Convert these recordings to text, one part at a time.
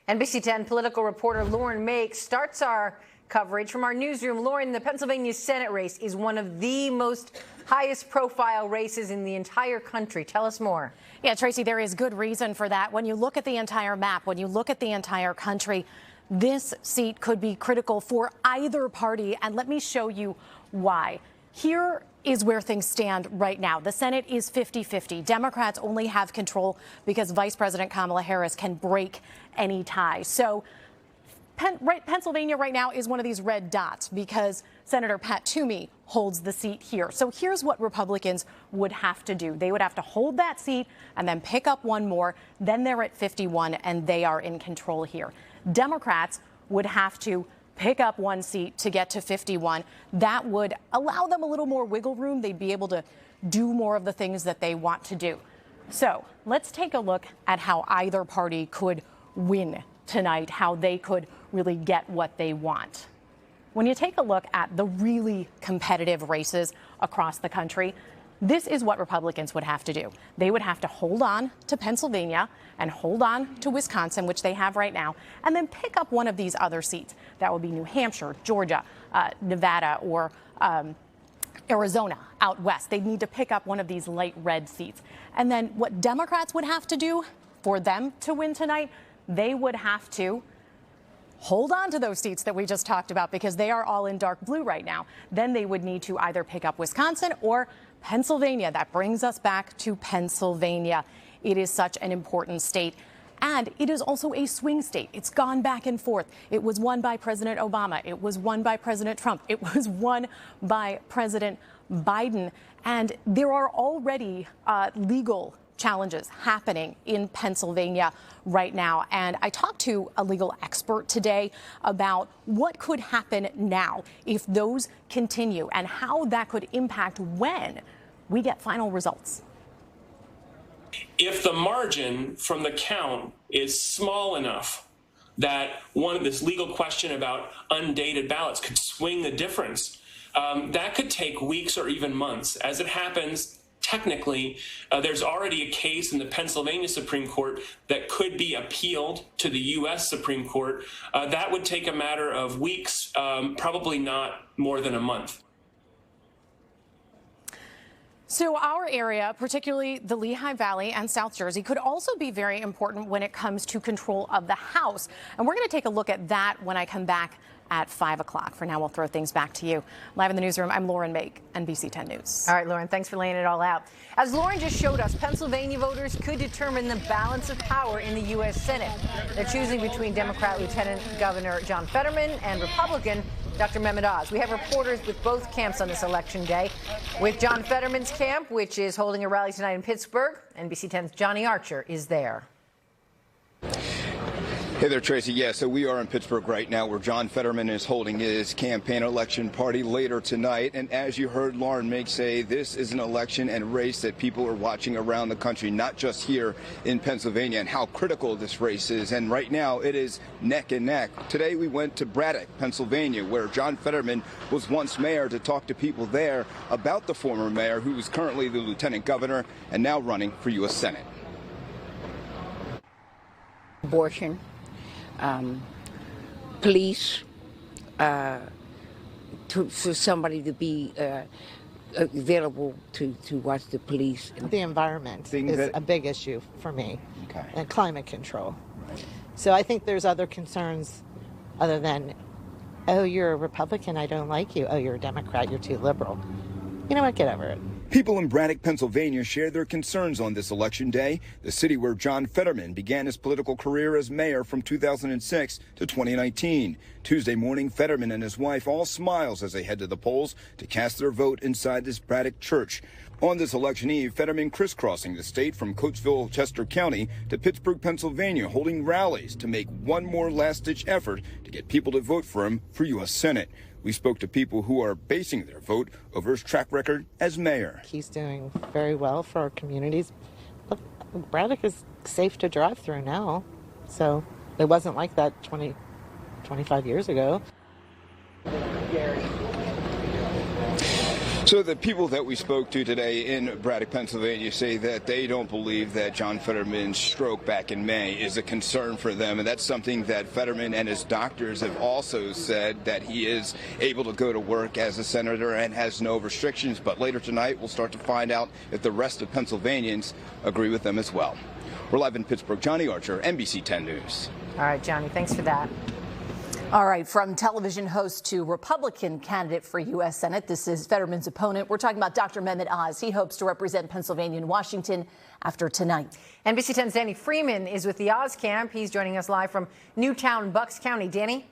NBC 10 political reporter Lauren Make starts our coverage from our newsroom. Lauren, the Pennsylvania Senate race is one of the most highest profile races in the entire country. Tell us more. Yeah, Tracy, there is good reason for that. When you look at the entire map, when you look at the entire country, this seat could be critical for either party. And let me show you why. Here is where things stand right now. The Senate is 50-50. Democrats only have control because Vice President Kamala Harris can break any tie. So Pennsylvania right now is one of these red dots because Senator Pat Toomey holds the seat here. So here's what Republicans would have to do. They would have to hold that seat and then pick up one more. Then they're at 51 and they are in control here. Democrats would have to pick up one seat to get to 51. That would allow them a little more wiggle room. They'd be able to do more of the things that they want to do. So let's take a look at how either party could win tonight, how they could really get what they want. When you take a look at the really competitive races across the country, this is what Republicans would have to do. They would have to hold on to Pennsylvania and hold on to Wisconsin, which they have right now, and then pick up one of these other seats. That would be New Hampshire, Georgia, Nevada, or Arizona out west. They'd need to pick up one of these light red seats. And then what Democrats would have to do for them to win tonight, they would have to hold on to those seats that we just talked about because they are all in dark blue right now. Then they would need to either pick up Wisconsin or Pennsylvania. That brings us back to Pennsylvania. It is such an important state. And it is also a swing state. It's gone back and forth. It was won by President Obama. It was won by President Trump. It was won by President Biden. And there are already legal challenges happening in Pennsylvania right now. And I talked to a legal expert today about what could happen now if those continue and how that could impact when we get final results. If the margin from the count is small enough that this legal question about undated ballots could swing the difference, that could take weeks or even months. As it happens, technically, there's already a case in the Pennsylvania Supreme Court that could be appealed to the U.S. Supreme Court. That would take a matter of weeks, probably not more than a month. So our area, particularly the Lehigh Valley and South Jersey, could also be very important when it comes to control of the House. And we're going to take a look at that when I come back at 5 o'clock. For now, we'll throw things back to you. Live in the newsroom, I'm Lauren Make, NBC 10 News. All right, Lauren, thanks for laying it all out. As Lauren just showed us, Pennsylvania voters could determine the balance of power in the U.S. Senate. They're choosing between Democrat Lieutenant Governor John Fetterman and Republican Dr. Mehmet Oz. We have reporters with both camps on this election day. With John Fetterman's camp, which is holding a rally tonight in Pittsburgh, NBC 10's Johnny Archer is there. Hey there, Tracy. Yeah, so we are in Pittsburgh right now where John Fetterman is holding his campaign election party later tonight. And as you heard Lauren Make say, this is an election and race that people are watching around the country, not just here in Pennsylvania, and how critical this race is. And right now it is neck and neck. Today we went to Braddock, Pennsylvania, where John Fetterman was once mayor, to talk to people there about the former mayor, who is currently the lieutenant governor and now running for U.S. Senate. Abortion. Police, for somebody to be available to watch the police. The environment is a big issue for me, and climate control. So I think there's other concerns other than, oh, you're a Republican, I don't like you. Oh, you're a Democrat, you're too liberal. You know what, get over it. People in Braddock, Pennsylvania share their concerns on this election day, the city where John Fetterman began his political career as mayor from 2006 to 2019. Tuesday morning, Fetterman and his wife all smiles as they head to the polls to cast their vote inside this Braddock church. On this election eve, Fetterman crisscrossing the state from Coatesville, Chester County to Pittsburgh, Pennsylvania, holding rallies to make one more last-ditch effort to get people to vote for him for U.S. Senate. We spoke to people who are basing their vote over his track record as mayor. He's doing very well for our communities. Look, Braddock is safe to drive through now. So it wasn't like that 25 years ago. So the people that we spoke to today in Braddock, Pennsylvania, say that they don't believe that John Fetterman's stroke back in May is a concern for them, and that's something that Fetterman and his doctors have also said, that he is able to go to work as a senator and has no restrictions. But later tonight, we'll start to find out if the rest of Pennsylvanians agree with them as well. We're live in Pittsburgh. Johnny Archer, NBC 10 News. All right, Johnny, thanks for that. All right, from television host to Republican candidate for U.S. Senate, this is Fetterman's opponent. We're talking about Dr. Mehmet Oz. He hopes to represent Pennsylvania and Washington after tonight. NBC 10's Danny Freeman is with the Oz camp. He's joining us live from Newtown, Bucks County. Danny?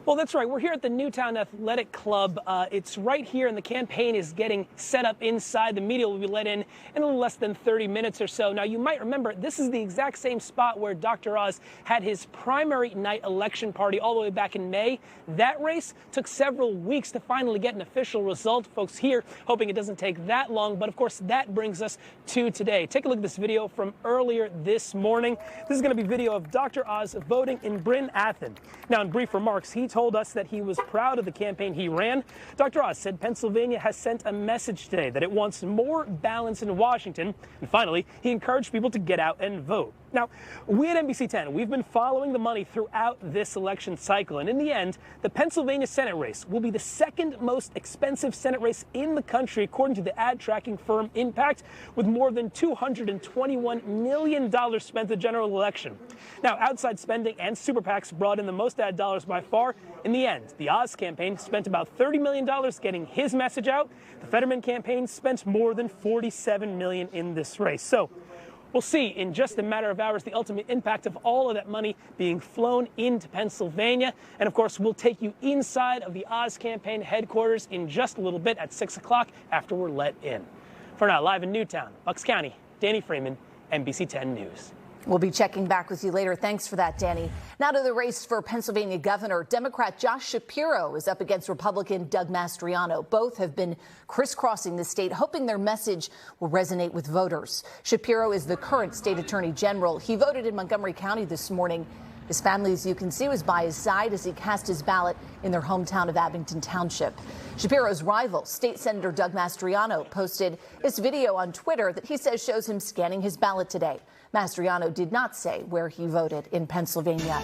Well, that's right. We're here at the Newtown Athletic Club. It's right here, and the campaign is getting set up inside. The media will be let in a little less than 30 minutes or so. Now, you might remember, this is the exact same spot where Dr. Oz had his primary night election party all the way back in May. That race took several weeks to finally get an official result. Folks here hoping it doesn't take that long. But, of course, that brings us to today. Take a look at this video from earlier this morning. This is going to be video of Dr. Oz voting in Bryn Athyn. Now, in brief remarks, he told us that he was proud of the campaign he ran. Dr. Oz said Pennsylvania has sent a message today that it wants more balance in Washington. And finally, he encouraged people to get out and vote. Now, we at NBC 10, we've been following the money throughout this election cycle. And in the end, the Pennsylvania Senate race will be the second most expensive Senate race in the country, according to the ad tracking firm Impact, with more than $221 million spent the general election. Now, outside spending and super PACs brought in the most ad dollars by far. In the end, the Oz campaign spent about $30 million getting his message out. The Fetterman campaign spent more than $47 million in this race. So we'll see in just a matter of hours the ultimate impact of all of that money being flown into Pennsylvania. And of course, we'll take you inside of the Oz campaign headquarters in just a little bit at 6 o'clock after we're let in. For now, live in Newtown, Bucks County, Danny Freeman, NBC 10 News. We'll be checking back with you later. Thanks for that, Danny. Now to the race for Pennsylvania governor. Democrat Josh Shapiro is up against Republican Doug Mastriano. Both have been crisscrossing the state, hoping their message will resonate with voters. Shapiro is the current state attorney general. He voted in Montgomery County this morning. His family, as you can see, was by his side as he cast his ballot in their hometown of Abington Township. Shapiro's rival, State Senator Doug Mastriano, posted this video on Twitter that he says shows him scanning his ballot today. Mastriano did not say where he voted in Pennsylvania.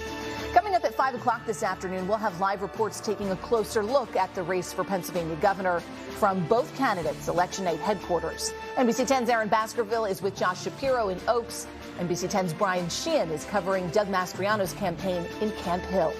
Coming up at 5 o'clock this afternoon, we'll have live reports taking a closer look at the race for Pennsylvania governor from both candidates' Election Night headquarters. NBC 10's Aaron Baskerville is with Josh Shapiro in Oaks. NBC 10's Brian Sheehan is covering Doug Mastriano's campaign in Camp Hill.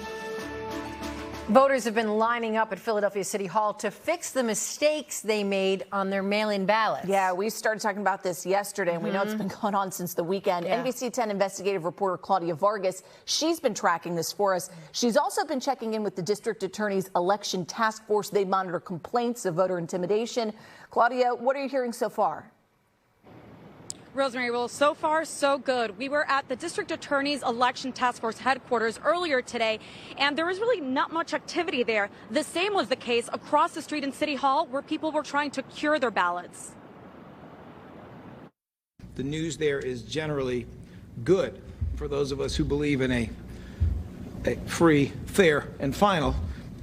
Voters have been lining up at Philadelphia City Hall to fix the mistakes they made on their mail-in ballots. Yeah, we started talking about this yesterday, and we know it's been going on since the weekend. Yeah. NBC 10 investigative reporter Claudia Vargas, she's been tracking this for us. She's also been checking in with the district attorney's election task force. They monitor complaints of voter intimidation. Claudia, what are you hearing so far? Rosemary, well, so far, so good. We were at the district attorney's election task force headquarters earlier today, and there was really not much activity there. The same was the case across the street in City Hall, where people were trying to cure their ballots. The news there is generally good for those of us who believe in a free, fair, and final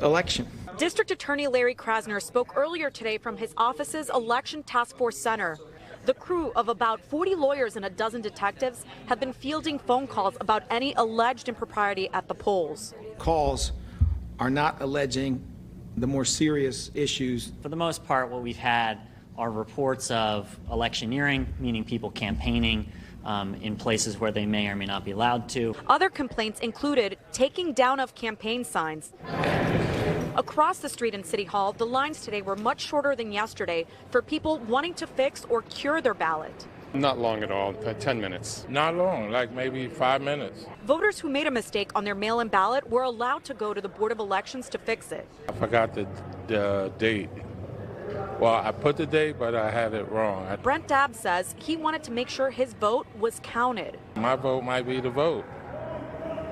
election. District Attorney Larry Krasner spoke earlier today from his office's Election Task Force Center. The crew of about 40 lawyers and a dozen detectives have been fielding phone calls about any alleged impropriety at the polls. Calls are not alleging the more serious issues. For the most part, what we've had are reports of electioneering, meaning people campaigning in places where they may or may not be allowed to. Other complaints included taking down of campaign signs. Across the street in City Hall, the lines today were much shorter than yesterday for people wanting to fix or cure their ballot. Not long at all, 10 minutes. Not long, like maybe 5 minutes. Voters who made a mistake on their mail-in ballot were allowed to go to the Board of Elections to fix it. I forgot the date. Well, I put the date, but I had it wrong. Brent Dabb says he wanted to make sure his vote was counted. My vote might be the vote.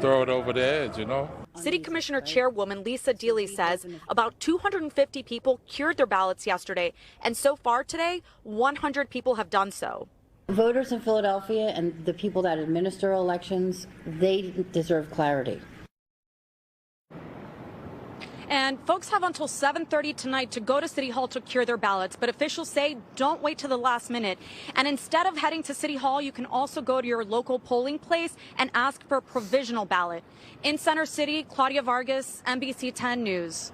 Throw it over the edge, you know? City Commissioner Chairwoman Lisa Deely says about 250 people cured their ballots yesterday, and so far today, 100 people have done so. Voters in Philadelphia and the people that administer elections, they deserve clarity. And folks have until 7:30 tonight to go to City Hall to cure their ballots. But officials say don't wait till the last minute. And instead of heading to City Hall, you can also go to your local polling place and ask for a provisional ballot. In Center City, Claudia Vargas, NBC 10 News.